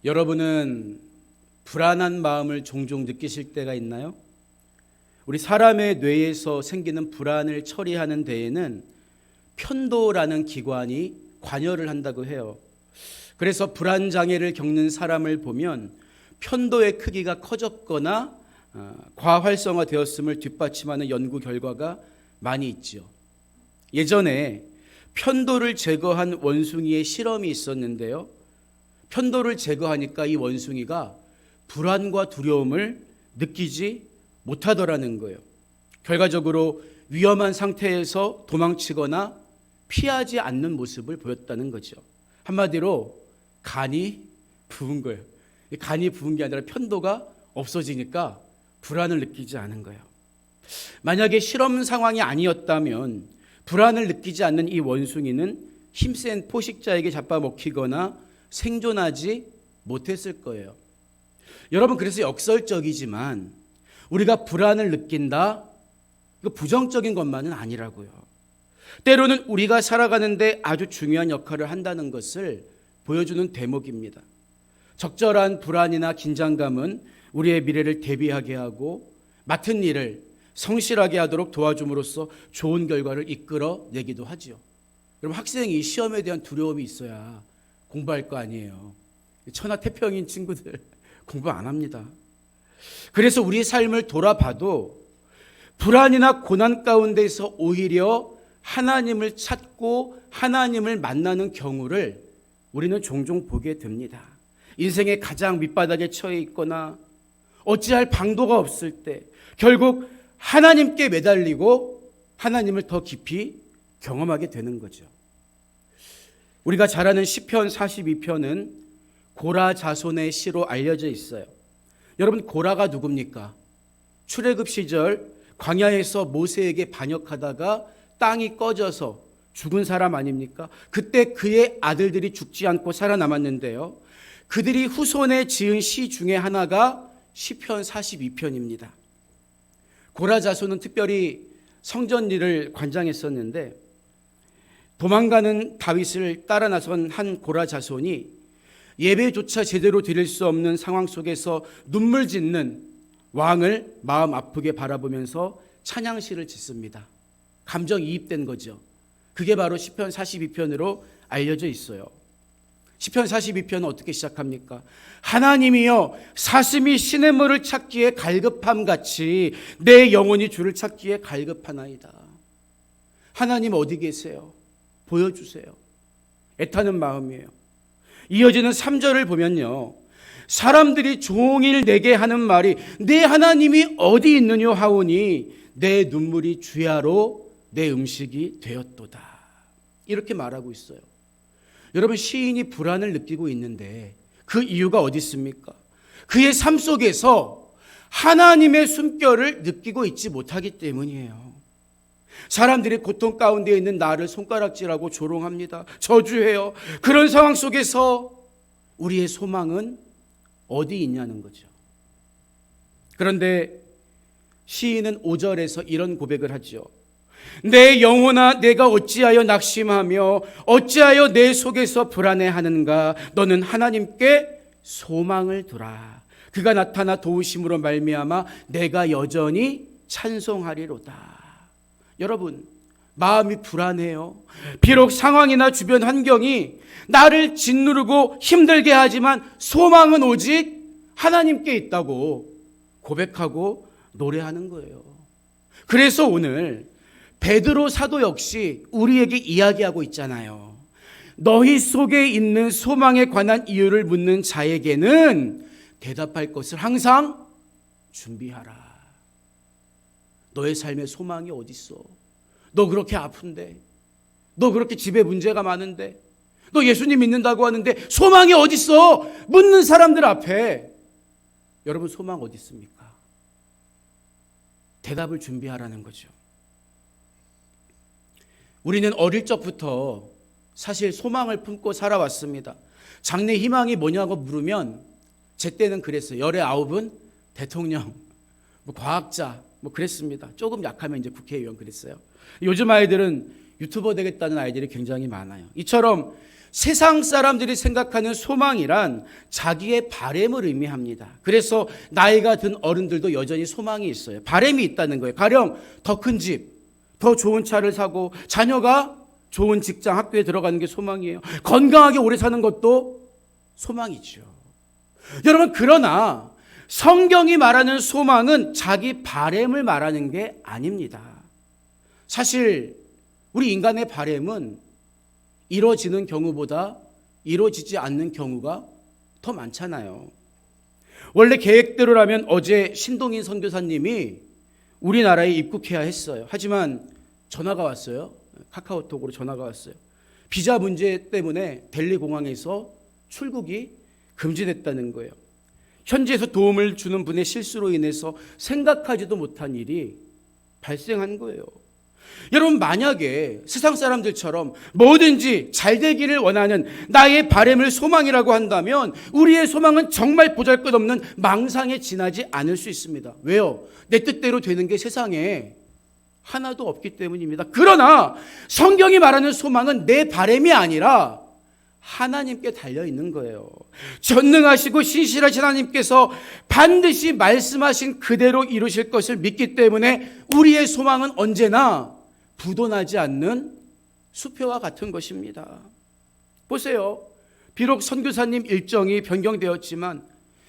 여러분은 불안한 마음을 종종 느끼실 때가 있나요? 우리 사람의 뇌에서 생기는 불안을 처리하는 데에는 편도라는 기관이 관여를 한다고 해요. 그래서 불안 장애를 겪는 사람을 보면 편도의 크기가 커졌거나 과활성화되었음을 뒷받침하는 연구 결과가 많이 있죠. 예전에 편도를 제거한 원숭이의 실험이 있었는데요. 편도를 제거하니까 이 원숭이가 불안과 두려움을 느끼지 못하더라는 거예요. 결과적으로 위험한 상태에서 도망치거나 피하지 않는 모습을 보였다는 거죠. 한마디로 간이 부은 거예요. 간이 부은 게 아니라 편도가 없어지니까 불안을 느끼지 않은 거예요. 만약에 실험 상황이 아니었다면 불안을 느끼지 않는 이 원숭이는 힘센 포식자에게 잡아먹히거나 생존하지 못했을 거예요. 여러분, 그래서 역설적이지만 우리가 불안을 느낀다, 이거 부정적인 것만은 아니라고요. 때로는 우리가 살아가는데 아주 중요한 역할을 한다는 것을 보여주는 대목입니다. 적절한 불안이나 긴장감은 우리의 미래를 대비하게 하고 맡은 일을 성실하게 하도록 도와줌으로써 좋은 결과를 이끌어내기도 하지요. 여러분, 학생이 시험에 대한 두려움이 있어야 공부할 거 아니에요. 천하태평인 친구들 공부 안 합니다. 그래서 우리의 삶을 돌아봐도 불안이나 고난 가운데서 오히려 하나님을 찾고 하나님을 만나는 경우를 우리는 종종 보게 됩니다. 인생의 가장 밑바닥에 처해 있거나 어찌할 방도가 없을 때 결국 하나님께 매달리고 하나님을 더 깊이 경험하게 되는 거죠. 우리가 잘 아는 시편 42편은 고라 자손의 시로 알려져 있어요. 여러분, 고라가 누굽니까? 출애굽 시절 광야에서 모세에게 반역하다가 땅이 꺼져서 죽은 사람 아닙니까? 그때 그의 아들들이 죽지 않고 살아남았는데요. 그들이 후손에 지은 시 중에 하나가 시편 42편입니다. 고라 자손은 특별히 성전 일을 관장했었는데 도망가는 다윗을 따라 나선 한 고라 자손이 예배조차 제대로 드릴 수 없는 상황 속에서 눈물 짓는 왕을 마음 아프게 바라보면서 찬양시를 짓습니다. 감정이입된 거죠. 그게 바로 시편 42편으로 알려져 있어요. 시편 42편은 어떻게 시작합니까? 하나님이여, 사슴이 시냇물을 찾기에 갈급함같이 내 영혼이 주를 찾기에 갈급하나이다. 하나님 어디 계세요? 보여주세요. 애타는 마음이에요. 이어지는 3절을 보면요, 사람들이 종일 내게 하는 말이 내 하나님이 어디 있느냐 하오니 내 눈물이 주야로 내 음식이 되었도다. 이렇게 말하고 있어요. 여러분, 시인이 불안을 느끼고 있는데 그 이유가 어디 있습니까? 그의 삶 속에서 하나님의 숨결을 느끼고 있지 못하기 때문이에요. 사람들이 고통 가운데 있는 나를 손가락질하고 조롱합니다. 저주해요. 그런 상황 속에서 우리의 소망은 어디 있냐는 거죠. 그런데 시인은 5절에서 이런 고백을 하죠. 내 영혼아, 내가 어찌하여 낙심하며 어찌하여 내 속에서 불안해하는가? 너는 하나님께 소망을 두라. 그가 나타나 도우심으로 말미암아 내가 여전히 찬송하리로다. 여러분, 마음이 불안해요. 비록 상황이나 주변 환경이 나를 짓누르고 힘들게 하지만 소망은 오직 하나님께 있다고 고백하고 노래하는 거예요. 그래서 오늘 베드로 사도 역시 우리에게 이야기하고 있잖아요. 너희 속에 있는 소망에 관한 이유를 묻는 자에게는 대답할 것을 항상 준비하라. 너의 삶에 소망이 어디 있어? 너 그렇게 아픈데, 너 그렇게 집에 문제가 많은데, 너 예수님 믿는다고 하는데 소망이 어디 있어? 묻는 사람들 앞에 여러분, 소망 어디 있습니까? 대답을 준비하라는 거죠. 우리는 어릴 적부터 사실 소망을 품고 살아왔습니다. 장래 희망이 뭐냐고 물으면 제 때는 그랬어요. 열의 아홉은 대통령, 뭐 과학자, 뭐 그랬습니다. 조금 약하면 이제 국회의원 그랬어요. 요즘 아이들은 유튜버 되겠다는 아이들이 굉장히 많아요. 이처럼 세상 사람들이 생각하는 소망이란 자기의 바램을 의미합니다. 그래서 나이가 든 어른들도 여전히 소망이 있어요. 바램이 있다는 거예요. 가령 더 큰 집, 더 좋은 차를 사고 자녀가 좋은 직장, 학교에 들어가는 게 소망이에요. 건강하게 오래 사는 것도 소망이죠. 여러분, 그러나 성경이 말하는 소망은 자기 바램을 말하는 게 아닙니다. 사실 우리 인간의 바램은 이루어지는 경우보다 이루어지지 않는 경우가 더 많잖아요. 원래 계획대로라면 어제 신동인 선교사님이 우리나라에 입국해야 했어요. 하지만 전화가 왔어요. 카카오톡으로 전화가 왔어요. 비자 문제 때문에 델리 공항에서 출국이 금지됐다는 거예요. 현지에서 도움을 주는 분의 실수로 인해서 생각하지도 못한 일이 발생한 거예요. 여러분, 만약에 세상 사람들처럼 뭐든지 잘 되기를 원하는 나의 바램을 소망이라고 한다면 우리의 소망은 정말 보잘것없는 망상에 지나지 않을 수 있습니다. 왜요? 내 뜻대로 되는 게 세상에 하나도 없기 때문입니다. 그러나 성경이 말하는 소망은 내 바램이 아니라 하나님께 달려있는 거예요. 전능하시고 신실하신 하나님께서 반드시 말씀하신 그대로 이루실 것을 믿기 때문에 우리의 소망은 언제나 부도나지 않는 수표와 같은 것입니다. 보세요. 비록 선교사님 일정이 변경되었지만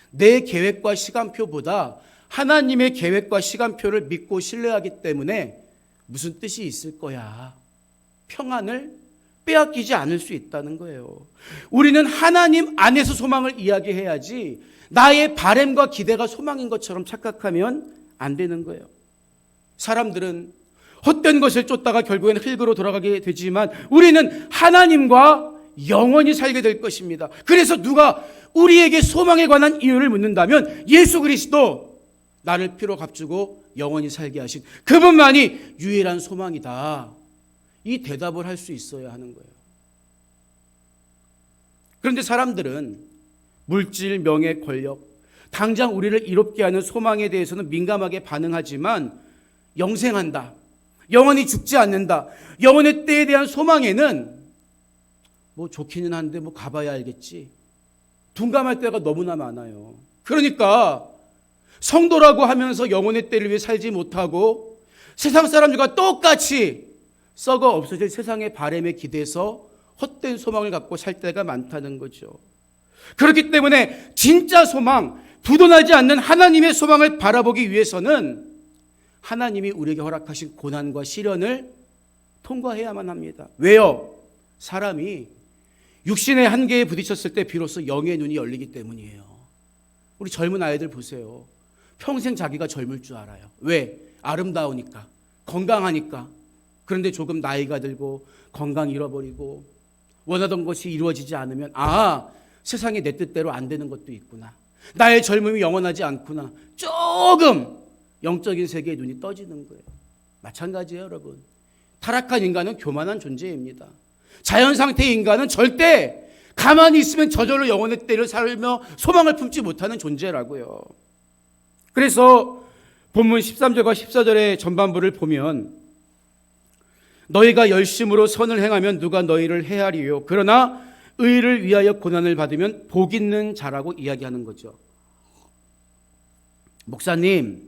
내 계획과 시간표보다 하나님의 계획과 시간표를 믿고 신뢰하기 때문에 무슨 뜻이 있을 거야. 평안을 빼앗기지 않을 수 있다는 거예요. 우리는 하나님 안에서 소망을 이야기해야지 나의 바램과 기대가 소망인 것처럼 착각하면 안 되는 거예요. 사람들은 헛된 것을 쫓다가 결국에는 흙으로 돌아가게 되지만 우리는 하나님과 영원히 살게 될 것입니다. 그래서 누가 우리에게 소망에 관한 이유를 묻는다면 예수 그리스도, 나를 피로 값주고 영원히 살게 하신 그분만이 유일한 소망이다. 이 대답을 할 수 있어야 하는 거예요. 그런데 사람들은 물질, 명예, 권력, 당장 우리를 이롭게 하는 소망에 대해서는 민감하게 반응하지만 영생한다, 영원히 죽지 않는다, 영원의 때에 대한 소망에는 뭐 좋기는 한데 뭐 가봐야 알겠지, 둔감할 때가 너무나 많아요. 그러니까 성도라고 하면서 영원의 때를 위해 살지 못하고 세상 사람들과 똑같이 썩어 없어질 세상의 바램에 기대서 헛된 소망을 갖고 살 때가 많다는 거죠. 그렇기 때문에 진짜 소망, 부도나지 않는 하나님의 소망을 바라보기 위해서는 하나님이 우리에게 허락하신 고난과 시련을 통과해야만 합니다. 왜요? 사람이 육신의 한계에 부딪혔을 때 비로소 영의 눈이 열리기 때문이에요. 우리 젊은 아이들 보세요. 평생 자기가 젊을 줄 알아요. 왜? 아름다우니까, 건강하니까. 그런데 조금 나이가 들고 건강 잃어버리고 원하던 것이 이루어지지 않으면 세상에 내 뜻대로 안 되는 것도 있구나. 나의 젊음이 영원하지 않구나. 조금 영적인 세계의 눈이 떠지는 거예요. 마찬가지예요, 여러분. 타락한 인간은 교만한 존재입니다. 자연 상태의 인간은 절대 가만히 있으면 저절로 영원의 때를 살며 소망을 품지 못하는 존재라고요. 그래서 본문 13절과 14절의 전반부를 보면 너희가 열심으로 선을 행하면 누가 너희를 해하리요. 그러나 의를 위하여 고난을 받으면 복 있는 자라고 이야기하는 거죠. 목사님,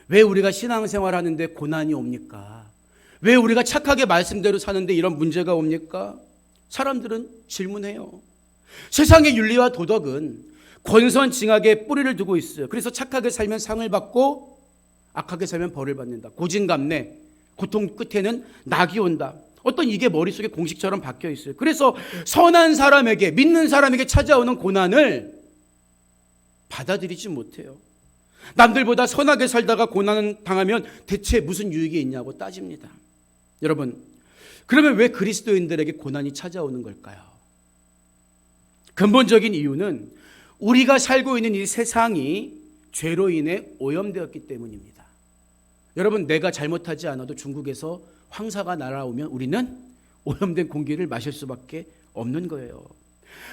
왜 우리가 신앙생활하는데 고난이 옵니까? 왜 우리가 착하게 말씀대로 사는데 이런 문제가 옵니까? 사람들은 질문해요. 세상의 윤리와 도덕은 권선징악에 뿌리를 두고 있어요. 그래서 착하게 살면 상을 받고 악하게 살면 벌을 받는다. 고진감래, 고통 끝에는 낙이 온다. 어떤 이게 머릿속에 공식처럼 박혀 있어요. 그래서 선한 사람에게, 믿는 사람에게 찾아오는 고난을 받아들이지 못해요. 남들보다 선하게 살다가 고난을 당하면 대체 무슨 유익이 있냐고 따집니다. 여러분, 그러면 왜 그리스도인들에게 고난이 찾아오는 걸까요? 근본적인 이유는 우리가 살고 있는 이 세상이 죄로 인해 오염되었기 때문입니다. 여러분, 내가 잘못하지 않아도 중국에서 황사가 날아오면 우리는 오염된 공기를 마실 수밖에 없는 거예요.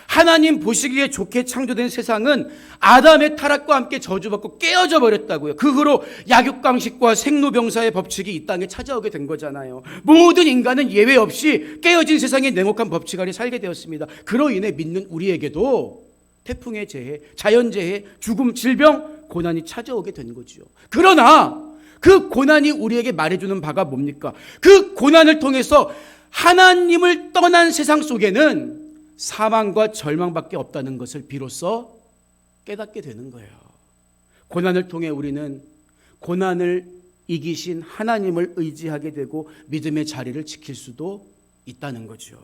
하나님 보시기에 좋게 창조된 세상은 아담의 타락과 함께 저주받고 깨어져 버렸다고요. 그 후로 약육강식과 생로병사의 법칙이 이 땅에 찾아오게 된 거잖아요. 모든 인간은 예외 없이 깨어진 세상의 냉혹한 법칙 아래 살게 되었습니다. 그로 인해 믿는 우리에게도 태풍의 재해, 자연재해, 죽음, 질병, 고난이 찾아오게 된 거죠. 그러나 그 고난이 우리에게 말해주는 바가 뭡니까? 그 고난을 통해서 하나님을 떠난 세상 속에는 사망과 절망밖에 없다는 것을 비로소 깨닫게 되는 거예요. 고난을 통해 우리는 고난을 이기신 하나님을 의지하게 되고 믿음의 자리를 지킬 수도 있다는 거죠.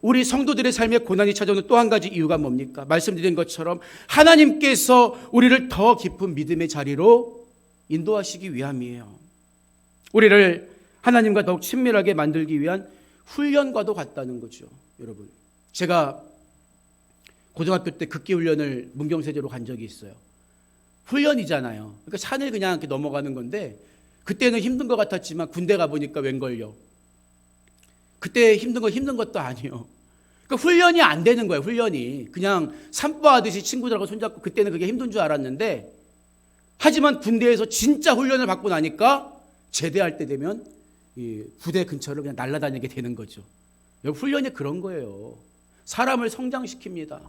우리 성도들의 삶에 고난이 찾아오는 또 한 가지 이유가 뭡니까? 말씀드린 것처럼 하나님께서 우리를 더 깊은 믿음의 자리로 인도하시기 위함이에요. 우리를 하나님과 더욱 친밀하게 만들기 위한 훈련과도 같다는 거죠. 여러분, 제가 고등학교 때 극기훈련을 문경세제로 간 적이 있어요. 훈련이잖아요. 그러니까 산을 그냥 이렇게 넘어가는 건데 그때는 힘든 것 같았지만 군대 가보니까 웬걸요. 그때 힘든 것도 아니에요. 그러니까 훈련이 안 되는 거예요. 훈련이 그냥 산보하듯이 친구들하고 손잡고, 그때는 그게 힘든 줄 알았는데, 하지만 군대에서 진짜 훈련을 받고 나니까 제대할 때 되면 이 부대 근처를 그냥 날아다니게 되는 거죠. 훈련이 그런 거예요. 사람을 성장시킵니다.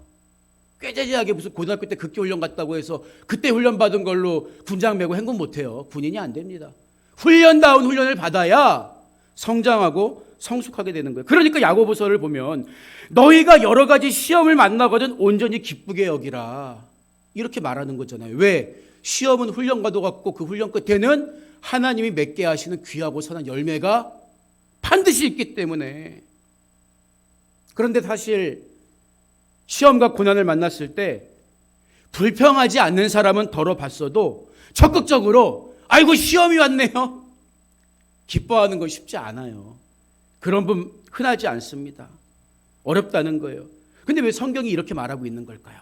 꾀재재하게 무슨 고등학교 때 극기훈련 갔다고 해서 그때 훈련 받은 걸로 군장 메고 행군 못해요. 군인이 안 됩니다. 훈련다운 훈련을 받아야 성장하고 성숙하게 되는 거예요. 그러니까 야고보서를 보면 너희가 여러 가지 시험을 만나거든 온전히 기쁘게 여기라, 이렇게 말하는 거잖아요. 왜? 시험은 훈련과도 같고 그 훈련 끝에는 하나님이 맺게 하시는 귀하고 선한 열매가 반드시 있기 때문에. 그런데 사실 시험과 고난을 만났을 때 불평하지 않는 사람은 덜어 봤어도 적극적으로 아이고 시험이 왔네요, 기뻐하는 거 쉽지 않아요. 그런 분 흔하지 않습니다. 어렵다는 거예요. 근데 왜 성경이 이렇게 말하고 있는 걸까요?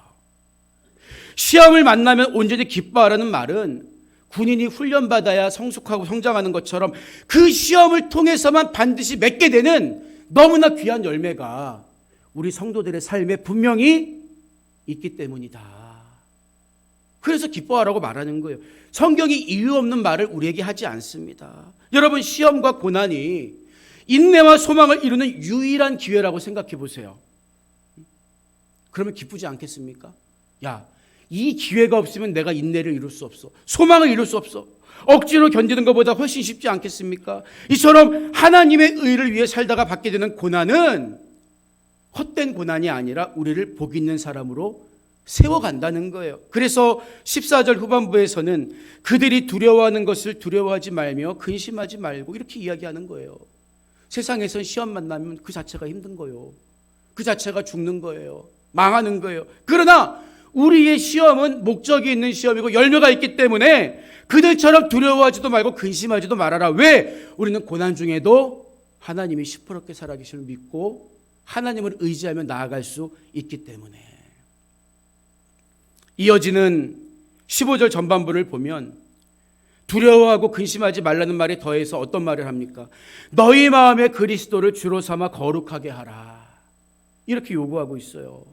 시험을 만나면 온전히 기뻐하라는 말은 군인이 훈련받아야 성숙하고 성장하는 것처럼 그 시험을 통해서만 반드시 맺게 되는 너무나 귀한 열매가 우리 성도들의 삶에 분명히 있기 때문이다. 그래서 기뻐하라고 말하는 거예요. 성경이 이유 없는 말을 우리에게 하지 않습니다. 여러분, 시험과 고난이 인내와 소망을 이루는 유일한 기회라고 생각해 보세요. 그러면 기쁘지 않겠습니까? 야, 이 기회가 없으면 내가 인내를 이룰 수 없어, 소망을 이룰 수 없어, 억지로 견디는 것보다 훨씬 쉽지 않겠습니까? 이처럼 하나님의 의를 위해 살다가 받게 되는 고난은 헛된 고난이 아니라 우리를 복 있는 사람으로 세워간다는 거예요. 그래서 14절 후반부에서는 그들이 두려워하는 것을 두려워하지 말며 근심하지 말고, 이렇게 이야기하는 거예요. 세상에선 시험 만나면 그 자체가 힘든 거예요. 그 자체가 죽는 거예요. 망하는 거예요. 그러나 우리의 시험은 목적이 있는 시험이고 열매가 있기 때문에 그들처럼 두려워하지도 말고 근심하지도 말아라. 왜? 우리는 고난 중에도 하나님이 시퍼렇게 살아계심을 믿고 하나님을 의지하며 나아갈 수 있기 때문에. 이어지는 15절 전반부를 보면 두려워하고 근심하지 말라는 말에 더해서 어떤 말을 합니까? 너희 마음에 그리스도를 주로 삼아 거룩하게 하라, 이렇게 요구하고 있어요.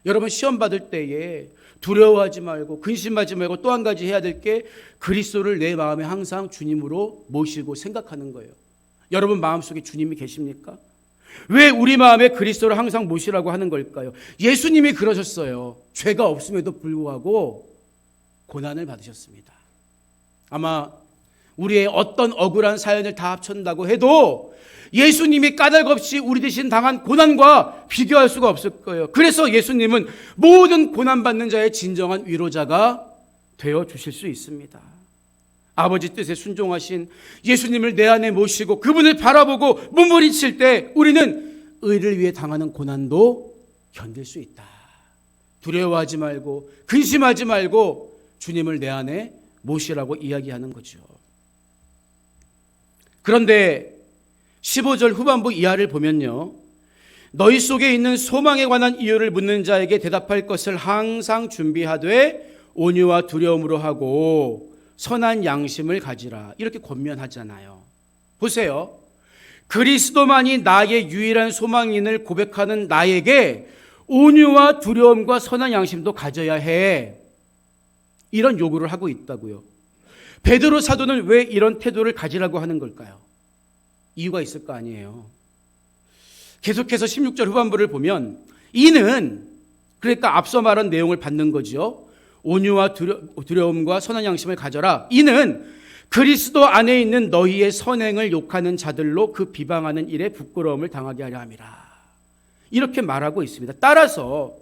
여러분, 시험 받을 때에 두려워하지 말고 근심하지 말고 또 한 가지 해야 될 게 그리스도를 내 마음에 항상 주님으로 모시고 생각하는 거예요. 여러분 마음속에 주님이 계십니까? 왜 우리 마음에 그리스도를 항상 모시라고 하는 걸까요? 예수님이 그러셨어요. 죄가 없음에도 불구하고 고난을 받으셨습니다. 아마 우리의 어떤 억울한 사연을 다 합친다고 해도 예수님이 까닭없이 우리 대신 당한 고난과 비교할 수가 없을 거예요. 그래서 예수님은 모든 고난받는 자의 진정한 위로자가 되어 주실 수 있습니다. 아버지 뜻에 순종하신 예수님을 내 안에 모시고 그분을 바라보고 몸부림칠 때 우리는 의를 위해 당하는 고난도 견딜 수 있다. 두려워하지 말고 근심하지 말고 주님을 내 안에 모시라고 이야기하는 거죠. 그런데 15절 후반부 이하를 보면요, 너희 속에 있는 소망에 관한 이유를 묻는 자에게 대답할 것을 항상 준비하되 온유와 두려움으로 하고 선한 양심을 가지라, 이렇게 권면하잖아요. 보세요. 그리스도만이 나의 유일한 소망인을 고백하는 나에게 온유와 두려움과 선한 양심도 가져야 해. 이런 요구를 하고 있다고요. 베드로 사도는 왜 이런 태도를 가지라고 하는 걸까요? 이유가 있을 거 아니에요. 계속해서 16절 후반부를 보면 이는, 그러니까 앞서 말한 내용을 받는 거죠. 온유와 두려움과 선한 양심을 가져라. 이는 그리스도 안에 있는 너희의 선행을 욕하는 자들로 그 비방하는 일에 부끄러움을 당하게 하려 함이라. 이렇게 말하고 있습니다. 따라서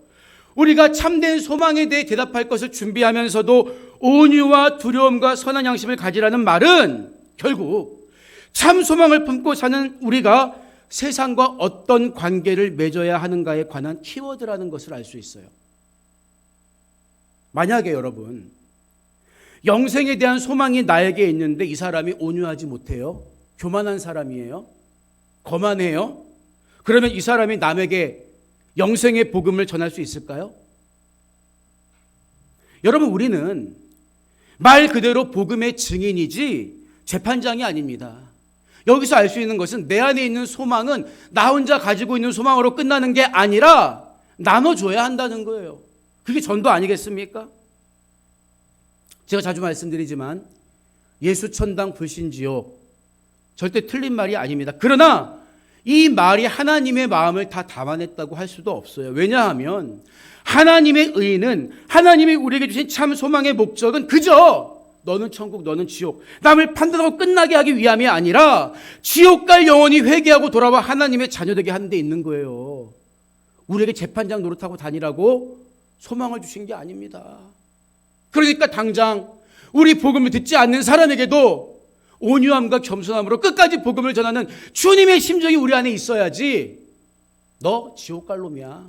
우리가 참된 소망에 대해 대답할 것을 준비하면서도 온유와 두려움과 선한 양심을 가지라는 말은 결국 참 소망을 품고 사는 우리가 세상과 어떤 관계를 맺어야 하는가에 관한 키워드라는 것을 알 수 있어요. 만약에 여러분, 영생에 대한 소망이 나에게 있는데 이 사람이 온유하지 못해요? 교만한 사람이에요? 거만해요? 그러면 이 사람이 남에게 영생의 복음을 전할 수 있을까요? 여러분, 우리는 말 그대로 복음의 증인이지 재판장이 아닙니다. 여기서 알 수 있는 것은 내 안에 있는 소망은 나 혼자 가지고 있는 소망으로 끝나는 게 아니라 나눠줘야 한다는 거예요. 그게 전도 아니겠습니까? 제가 자주 말씀드리지만 예수 천당 불신지옥 절대 틀린 말이 아닙니다. 그러나 이 말이 하나님의 마음을 다 담아냈다고 할 수도 없어요. 왜냐하면 하나님의 의는, 하나님이 우리에게 주신 참 소망의 목적은 그저 너는 천국, 너는 지옥, 남을 판단하고 끝나게 하기 위함이 아니라 지옥 갈 영혼이 회개하고 돌아와 하나님의 자녀되게 하는 데 있는 거예요. 우리에게 재판장 노릇하고 다니라고 소망을 주신 게 아닙니다. 그러니까 당장 우리 복음을 듣지 않는 사람에게도 온유함과 겸손함으로 끝까지 복음을 전하는 주님의 심정이 우리 안에 있어야지. 너 지옥 갈 놈이야.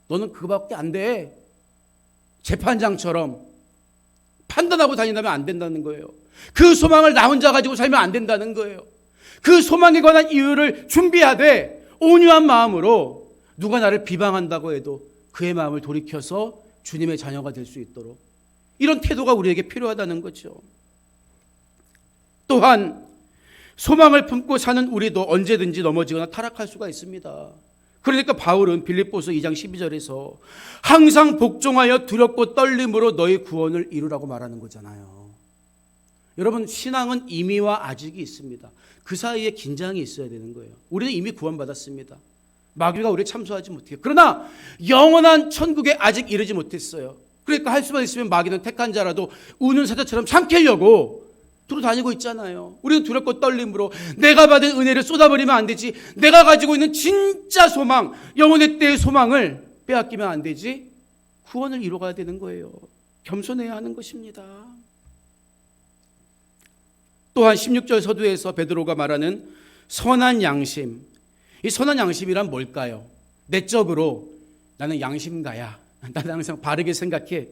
너는 그거밖에 안 돼. 재판장처럼 판단하고 다닌다면 안 된다는 거예요. 그 소망을 나 혼자 가지고 살면 안 된다는 거예요. 그 소망에 관한 이유를 준비하되 온유한 마음으로 누가 나를 비방한다고 해도 그의 마음을 돌이켜서 주님의 자녀가 될 수 있도록 이런 태도가 우리에게 필요하다는 거죠. 또한 소망을 품고 사는 우리도 언제든지 넘어지거나 타락할 수가 있습니다. 그러니까 바울은 빌립보서 2장 12절에서 항상 복종하여 두렵고 떨림으로 너희 구원을 이루라고 말하는 거잖아요. 여러분, 신앙은 임의와 아직이 있습니다. 그 사이에 긴장이 있어야 되는 거예요. 우리는 이미 구원받았습니다. 마귀가 우리를 참소하지 못해요. 그러나 영원한 천국에 아직 이르지 못했어요. 그러니까 할 수만 있으면 마귀는 택한 자라도 우는 사자처럼 삼키려고 돌아다니고 있잖아요. 우리는 두렵고 떨림으로 내가 받은 은혜를 쏟아버리면 안 되지. 내가 가지고 있는 진짜 소망, 영혼의 때의 소망을 빼앗기면 안 되지. 구원을 이뤄가야 되는 거예요. 겸손해야 하는 것입니다. 또한 16절 서두에서 베드로가 말하는 선한 양심. 이 선한 양심이란 뭘까요? 내적으로 나는 양심가야. 나는 항상 바르게 생각해.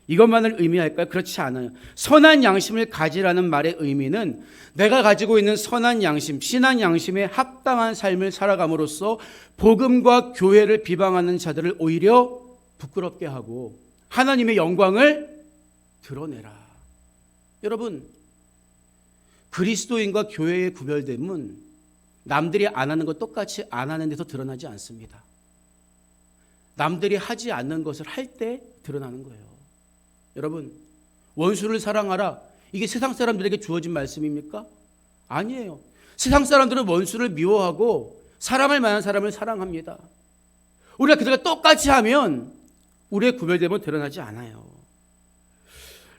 이것만을 의미할까요? 그렇지 않아요. 선한 양심을 가지라는 말의 의미는 내가 가지고 있는 선한 양심, 신한 양심에 합당한 삶을 살아감으로써 복음과 교회를 비방하는 자들을 오히려 부끄럽게 하고 하나님의 영광을 드러내라. 여러분, 그리스도인과 교회의 구별됨은 남들이 안 하는 것 똑같이 안 하는 데서 드러나지 않습니다. 남들이 하지 않는 것을 할 때 드러나는 거예요. 여러분, 원수를 사랑하라. 이게 세상 사람들에게 주어진 말씀입니까? 아니에요. 세상 사람들은 원수를 미워하고 사랑할 만한 사람을 사랑합니다. 우리가 그들과 똑같이 하면 우리의 구별됨은 드러나지 않아요.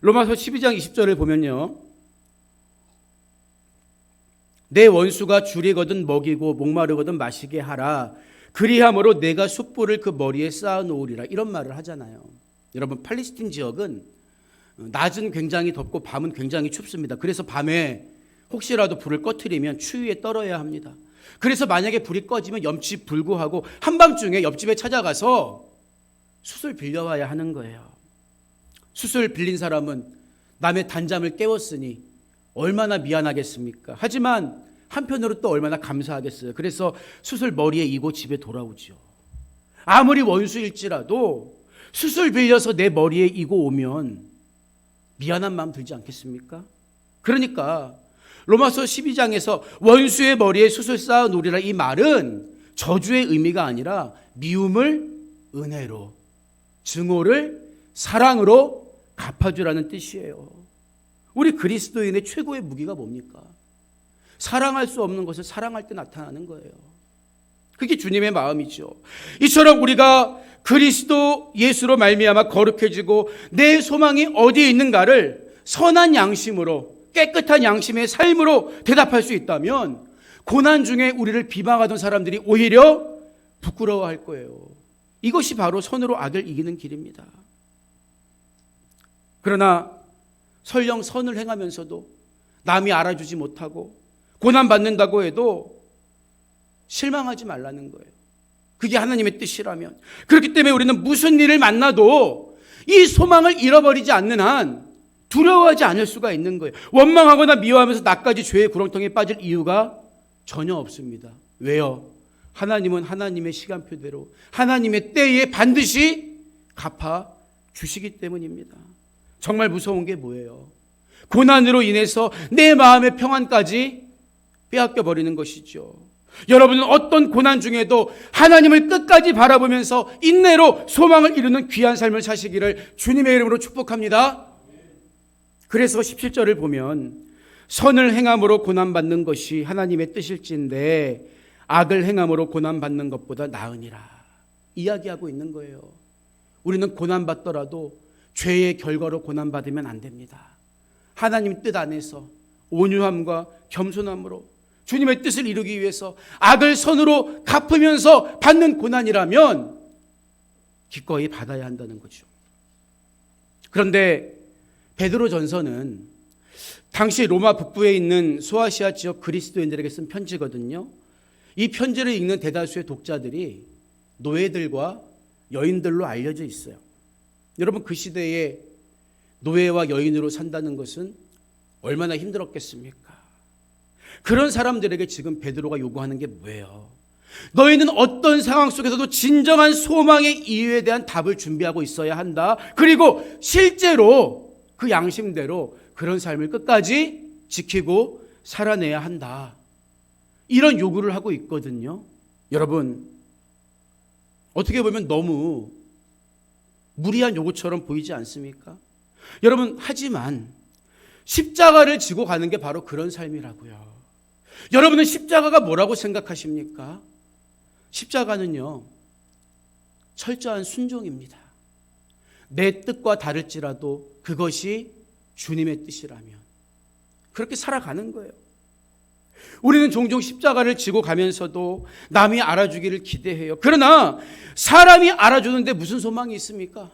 로마서 12장 20절을 보면요. 내 원수가 줄이거든 먹이고 목마르거든 마시게 하라. 그리함으로 내가 숯불을 그 머리에 쌓아 놓으리라. 이런 말을 하잖아요. 여러분, 팔레스틴 지역은 낮은 굉장히 덥고 밤은 굉장히 춥습니다. 그래서 밤에 혹시라도 불을 꺼트리면 추위에 떨어야 합니다. 그래서 만약에 불이 꺼지면 옆집 불구하고 한밤중에 옆집에 찾아가서 숯을 빌려와야 하는 거예요. 숯을 빌린 사람은 남의 단잠을 깨웠으니 얼마나 미안하겠습니까? 하지만 한편으로 또 얼마나 감사하겠어요. 그래서 숯을 머리에 이고 집에 돌아오죠. 아무리 원수일지라도 숯을 빌려서 내 머리에 이고 오면 미안한 마음 들지 않겠습니까? 그러니까 로마서 12장에서 원수의 머리에 숯을 쌓아 놓으리라, 이 말은 저주의 의미가 아니라 미움을 은혜로, 증오를 사랑으로 갚아주라는 뜻이에요. 우리 그리스도인의 최고의 무기가 뭡니까? 사랑할 수 없는 것을 사랑할 때 나타나는 거예요. 그게 주님의 마음이죠. 이처럼 우리가 그리스도 예수로 말미암아 거룩해지고 내 소망이 어디에 있는가를 선한 양심으로, 깨끗한 양심의 삶으로 대답할 수 있다면 고난 중에 우리를 비방하던 사람들이 오히려 부끄러워할 거예요. 이것이 바로 선으로 악을 이기는 길입니다. 그러나 설령 선을 행하면서도 남이 알아주지 못하고 고난받는다고 해도 실망하지 말라는 거예요. 그게 하나님의 뜻이라면. 그렇기 때문에 우리는 무슨 일을 만나도 이 소망을 잃어버리지 않는 한 두려워하지 않을 수가 있는 거예요. 원망하거나 미워하면서 나까지 죄의 구렁텅이에 빠질 이유가 전혀 없습니다. 왜요? 하나님은 하나님의 시간표대로 하나님의 때에 반드시 갚아 주시기 때문입니다. 정말 무서운 게 뭐예요? 고난으로 인해서 내 마음의 평안까지 빼앗겨 버리는 것이죠. 여러분은 어떤 고난 중에도 하나님을 끝까지 바라보면서 인내로 소망을 이루는 귀한 삶을 사시기를 주님의 이름으로 축복합니다. 그래서 17절을 보면 선을 행함으로 고난받는 것이 하나님의 뜻일진데 악을 행함으로 고난받는 것보다 나으니라 이야기하고 있는 거예요. 우리는 고난받더라도 죄의 결과로 고난받으면 안 됩니다. 하나님 뜻 안에서 온유함과 겸손함으로 주님의 뜻을 이루기 위해서 악을 선으로 갚으면서 받는 고난이라면 기꺼이 받아야 한다는 거죠. 그런데 베드로전서는 당시 로마 북부에 있는 소아시아 지역 그리스도인들에게 쓴 편지거든요. 이 편지를 읽는 대다수의 독자들이 노예들과 여인들로 알려져 있어요. 여러분, 그 시대에 노예와 여인으로 산다는 것은 얼마나 힘들었겠습니까? 그런 사람들에게 지금 베드로가 요구하는 게 뭐예요? 너희는 어떤 상황 속에서도 진정한 소망의 이유에 대한 답을 준비하고 있어야 한다. 그리고 실제로 그 양심대로 그런 삶을 끝까지 지키고 살아내야 한다. 이런 요구를 하고 있거든요. 여러분, 어떻게 보면 너무 무리한 요구처럼 보이지 않습니까? 여러분, 하지만 십자가를 지고 가는 게 바로 그런 삶이라고요. 여러분은 십자가가 뭐라고 생각하십니까? 십자가는요, 철저한 순종입니다. 내 뜻과 다를지라도 그것이 주님의 뜻이라면 그렇게 살아가는 거예요. 우리는 종종 십자가를 지고 가면서도 남이 알아주기를 기대해요. 그러나 사람이 알아주는데 무슨 소망이 있습니까?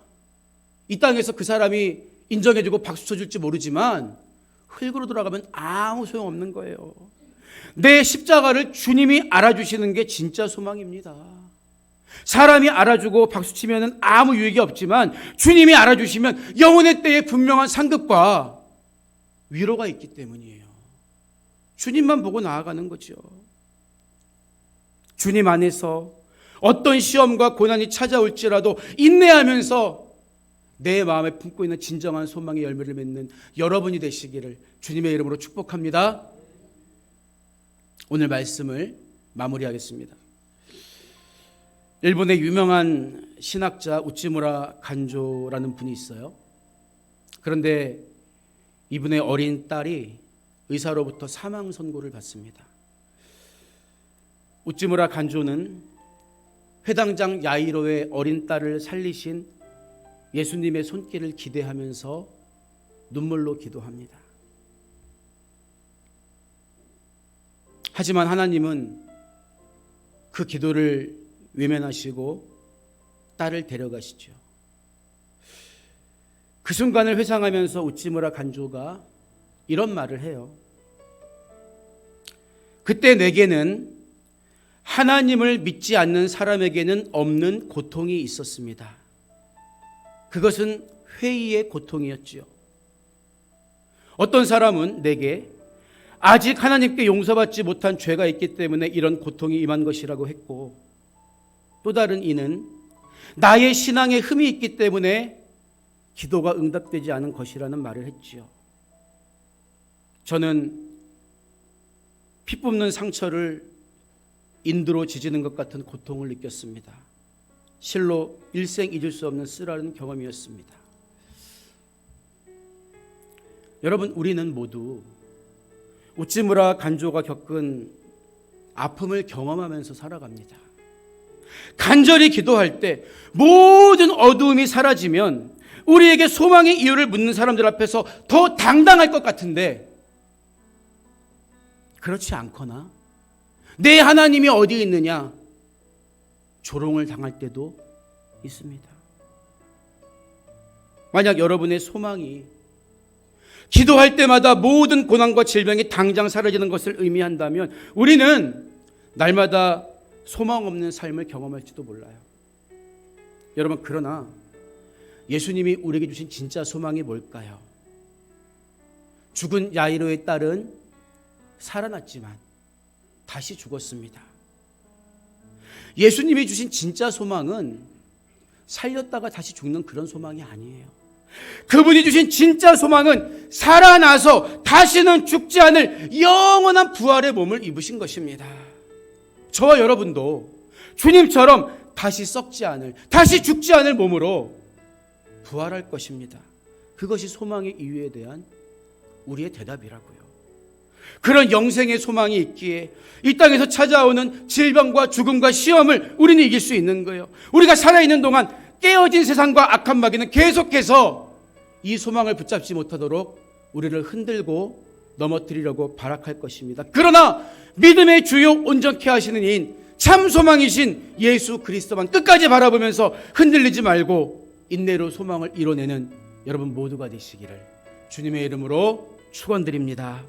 이 땅에서 그 사람이 인정해주고 박수 쳐줄지 모르지만 흙으로 돌아가면 아무 소용없는 거예요. 내 십자가를 주님이 알아주시는 게 진짜 소망입니다. 사람이 알아주고 박수치면 아무 유익이 없지만 주님이 알아주시면 영혼의 때에 분명한 상급과 위로가 있기 때문이에요. 주님만 보고 나아가는 거죠. 주님 안에서 어떤 시험과 고난이 찾아올지라도 인내하면서 내 마음에 품고 있는 진정한 소망의 열매를 맺는 여러분이 되시기를 주님의 이름으로 축복합니다. 오늘 말씀을 마무리하겠습니다. 일본의 유명한 신학자 우찌무라 간조라는 분이 있어요. 그런데 이분의 어린 딸이 의사로부터 사망 선고를 받습니다. 우찌무라 간조는 회당장 야이로의 어린 딸을 살리신 예수님의 손길을 기대하면서 눈물로 기도합니다. 하지만 하나님은 그 기도를 외면하시고 딸을 데려가시죠. 그 순간을 회상하면서 우찌무라 간조가 이런 말을 해요. 그때 내게는 하나님을 믿지 않는 사람에게는 없는 고통이 있었습니다. 그것은 회의의 고통이었지요. 어떤 사람은 내게 아직 하나님께 용서받지 못한 죄가 있기 때문에 이런 고통이 임한 것이라고 했고, 또 다른 이는 나의 신앙에 흠이 있기 때문에 기도가 응답되지 않은 것이라는 말을 했지요. 저는 피 뽑는 상처를 인두로 지지는 것 같은 고통을 느꼈습니다. 실로 일생 잊을 수 없는 쓰라린 경험이었습니다. 여러분, 우리는 모두 우찌무라 간조가 겪은 아픔을 경험하면서 살아갑니다. 간절히 기도할 때 모든 어두움이 사라지면 우리에게 소망의 이유를 묻는 사람들 앞에서 더 당당할 것 같은데 그렇지 않거나 내 하나님이 어디에 있느냐 조롱을 당할 때도 있습니다. 만약 여러분의 소망이 기도할 때마다 모든 고난과 질병이 당장 사라지는 것을 의미한다면 우리는 날마다 소망 없는 삶을 경험할지도 몰라요. 여러분, 그러나 예수님이 우리에게 주신 진짜 소망이 뭘까요? 죽은 야이로의 딸은 살아났지만 다시 죽었습니다. 예수님이 주신 진짜 소망은 살렸다가 다시 죽는 그런 소망이 아니에요. 그분이 주신 진짜 소망은 살아나서 다시는 죽지 않을 영원한 부활의 몸을 입으신 것입니다. 저와 여러분도 주님처럼 다시 썩지 않을, 다시 죽지 않을 몸으로 부활할 것입니다. 그것이 소망의 이유에 대한 우리의 대답이라고요. 그런 영생의 소망이 있기에 이 땅에서 찾아오는 질병과 죽음과 시험을 우리는 이길 수 있는 거예요. 우리가 살아있는 동안 깨어진 세상과 악한 마귀는 계속해서 이 소망을 붙잡지 못하도록 우리를 흔들고 넘어뜨리려고 발악할 것입니다. 그러나 믿음의 주요 온전케 하시는 이인 참 소망이신 예수 그리스도만 끝까지 바라보면서 흔들리지 말고 인내로 소망을 이뤄내는 여러분 모두가 되시기를 주님의 이름으로 축원드립니다.